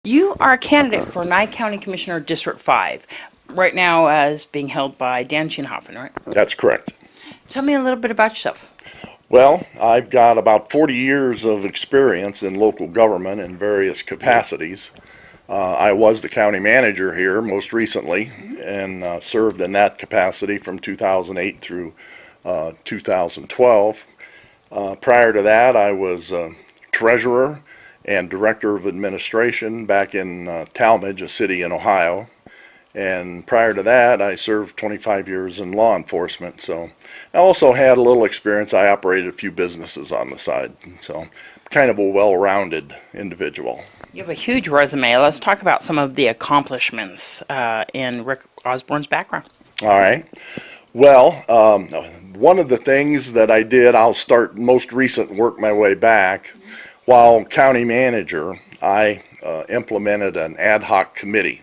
You are a candidate for Nye County Commissioner District 5, right now as being held by Dan Schoenhofen, right? That's correct. Tell me a little bit about yourself. Well, I've got about 40 years of experience in local government in various capacities. I was the county manager here most recently and served in that capacity from 2008 through 2012. Prior to that, I was treasurer and director of administration back in Talmadge, a city in Ohio. And prior to that, I served 25 years in law enforcement. So I also had a little experience. I operated a few businesses on the side. So kind of a well-rounded individual. You have a huge resume. Let's talk about some of the accomplishments in Rick Osborne's background. All right. Well, one of the things that I did, I'll start most recent, work my way back. While county manager, I implemented an ad hoc committee.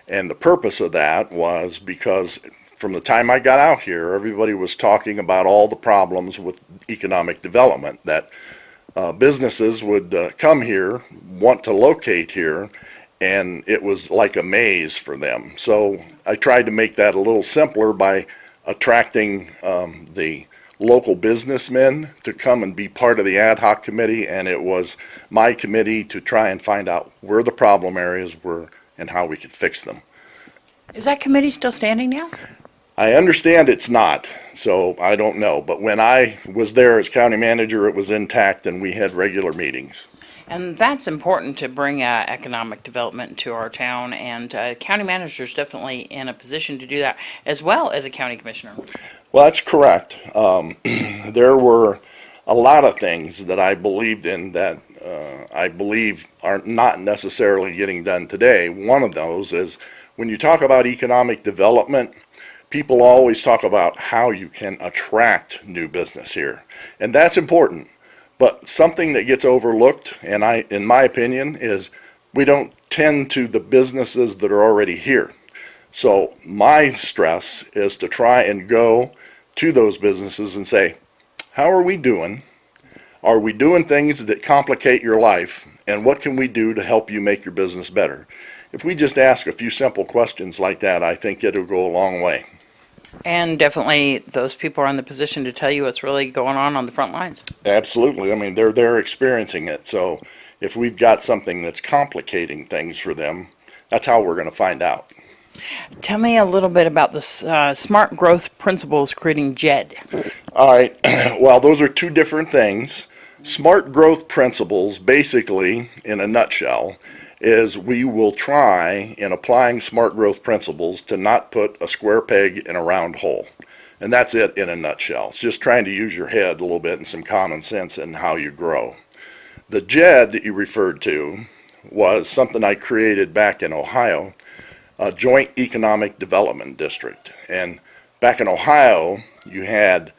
And the purpose of that was because from the time I got out here, everybody was talking about all the problems with economic development, that businesses would come here, want to locate here, and it was like a maze for them. So I tried to make that a little simpler by attracting the local businessmen to come and be part of the ad hoc committee, and it was my committee to try and find out where the problem areas were and how we could fix them. Is that committee still standing now? I understand it's not, so I don't know. But when I was there as county manager, it was intact and we had regular meetings. And that's important to bring economic development to our town, and county manager is definitely in a position to do that, as well as a county commissioner. Well, that's correct. There were a lot of things that I believed in that I believe are not necessarily getting done today. One of those is when you talk about economic development, people always talk about how you can attract new business here. And that's important. But something that gets overlooked, and in my opinion, is we don't tend to the businesses that are already here. So my stress is to try and go to those businesses and say, how are we doing? Are we doing things that complicate your life? And what can we do to help you make your business better? If we just ask a few simple questions like that, I think it'll go a long way. And definitely those people are in the position to tell you what's really going on the front lines. Absolutely. I mean, they're experiencing it. So if we've got something that's complicating things for them, that's how we're going to find out. Tell me a little bit about the smart growth principles creating JED. All right. Well, those are two different things. Smart growth principles, basically, in a nutshell, is we will try, in applying smart growth principles, to not put a square peg in a round hole. And that's it in a nutshell. It's just trying to use your head a little bit and some common sense in how you grow. The JED that you referred to was something I created back in Ohio, a Joint Economic Development District. And back in Ohio, you had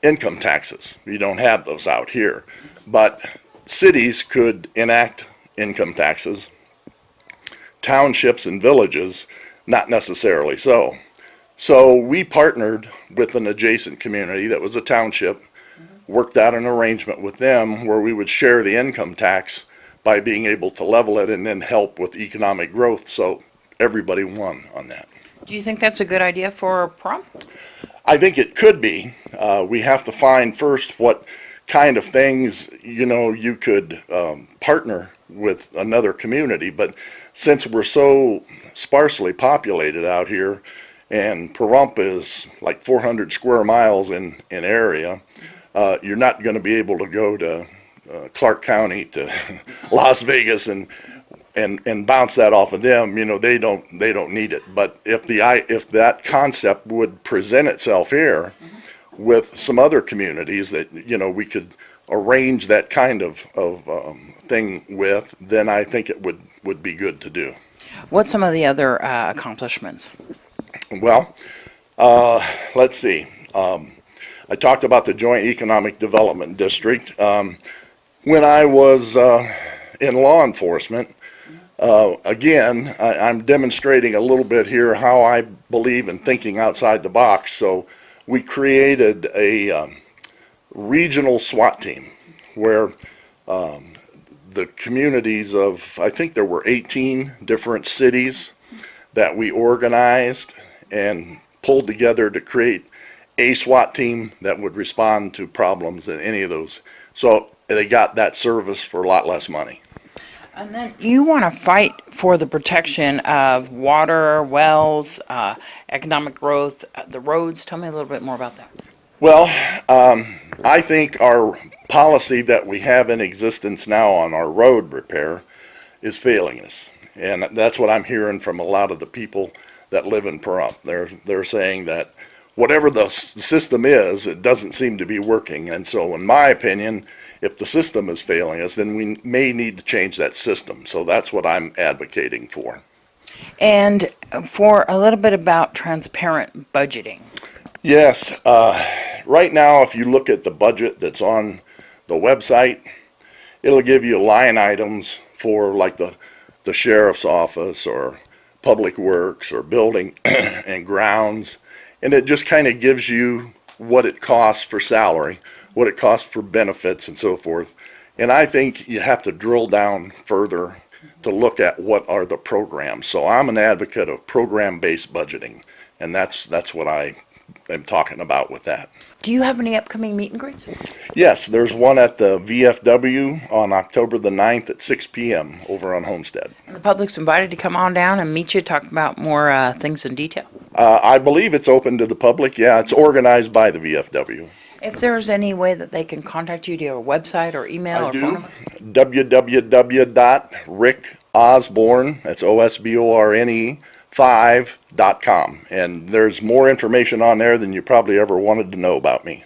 income taxes. You don't have those out here. But cities could enact income taxes. Townships and villages, not necessarily so. So we partnered with an adjacent community that was a township, worked out an arrangement with them where we would share the income tax by being able to level it and then help with economic growth, so everybody won on that. Do you think that's a good idea for prom? I think it could be. We have to find first what kind of things, you could partner with another community. But since we're so sparsely populated out here, and Pahrump is like 400 square miles in area, you're not going to be able to go to Clark County to Las Vegas and bounce that off of them. They don't need it. But if that concept would present itself here with some other communities that we could arrange that kind of thing with, then I think it would be good to do. What's some of the other accomplishments? Well, let's see. I talked about the Joint Economic Development District. When I was in law enforcement, again, I'm demonstrating a little bit here how I believe in thinking outside the box. So we created a regional SWAT team where the communities of, I think there were 18 different cities that we organized and pulled together to create a SWAT team that would respond to problems in any of those. So they got that service for a lot less money. And then you want to fight for the protection of water, wells, economic growth, the roads. Tell me a little bit more about that. Well, I think our policy that we have in existence now on our road repair is failing us. And that's what I'm hearing from a lot of the people that live in Pahrump. They're saying that whatever the system is, it doesn't seem to be working. And so in my opinion, if the system is failing us, then we may need to change that system. So that's what I'm advocating for. And for a little bit about transparent budgeting. Yes, right now, if you look at the budget that's on the website, it'll give you line items for like the sheriff's office or public works or building and grounds. And it just kind of gives you what it costs for salary, what it costs for benefits and so forth. And I think you have to drill down further to look at what are the programs. So I'm an advocate of program-based budgeting, and that's what I am talking about with that. Do you have any upcoming meet and greets? Yes, there's one at the VFW on October the 9th at 6 p.m. over on Homestead. And the public's invited to come on down and meet you, talk about more things in detail. I believe it's open to the public. Yeah, it's organized by the VFW. If there's any way that they can contact you, do you have a website or email I or do. phone number? www.rickosborne, that's OSBORNE, 5.com. And there's more information on there than you probably ever wanted to know about me.